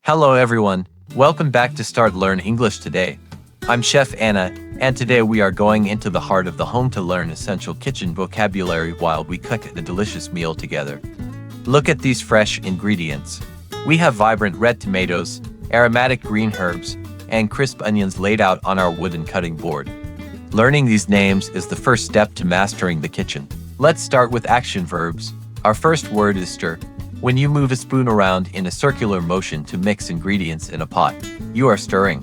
Hello everyone, welcome back to Start Learn English today. I'm Chef Anna, and today we are going into the heart of the home to learn essential kitchen vocabulary while we cook a delicious meal together. Look at these fresh ingredients. We have vibrant red tomatoes, aromatic green herbs, and crisp onions laid out on our wooden cutting board. Learning these names is the first step to mastering the kitchen. Let's start with action verbs. Our first word is stir. When you move a spoon around in a circular motion to mix ingredients in a pot, you are stirring.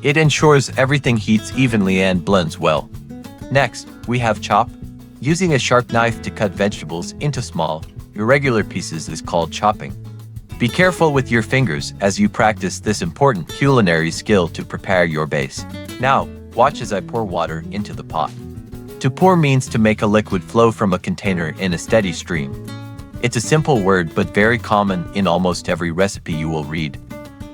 It ensures everything heats evenly and blends well. Next, we have chop. Using a sharp knife to cut vegetables into small, irregular pieces is called chopping. Be careful with your fingers as you practice this important culinary skill to prepare your base. Now, watch as I pour water into the pot. To pour means to make a liquid flow from a container in a steady stream. It's a simple word but very common in almost every recipe you will read.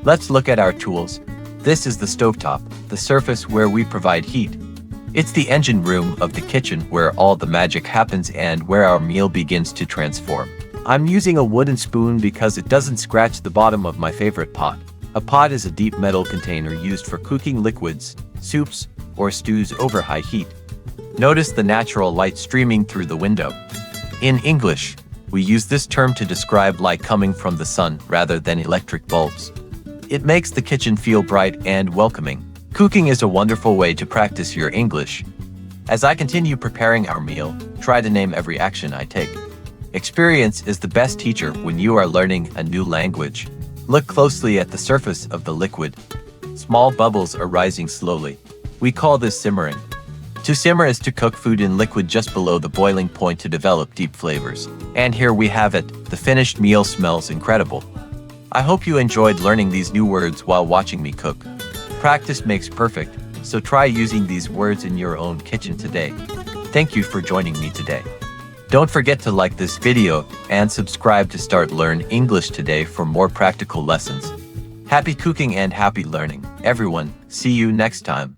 Let's look at our tools. This is the stovetop, the surface where we provide heat. It's the engine room of the kitchen where all the magic happens and where our meal begins to transform. I'm using a wooden spoon because it doesn't scratch the bottom of my favorite pot. A pot is a deep metal container used for cooking liquids, soups, or stews over high heat. Notice the natural light streaming through the window. In English, we use this term to describe light coming from the sun rather than electric bulbs. It makes the kitchen feel bright and welcoming. Cooking is a wonderful way to practice your English. As I continue preparing our meal, try to name every action I take. Experience is the best teacher when you are learning a new language. Look closely at the surface of the liquid. Small bubbles are rising slowly. We call this simmering. To simmer is to cook food in liquid just below the boiling point to develop deep flavors. And here we have it, the finished meal smells incredible. I hope you enjoyed learning these new words while watching me cook. Practice makes perfect, so try using these words in your own kitchen today. Thank you for joining me today. Don't forget to like this video and subscribe to Start Learn English today for more practical lessons. Happy cooking and happy learning, everyone. See you next time.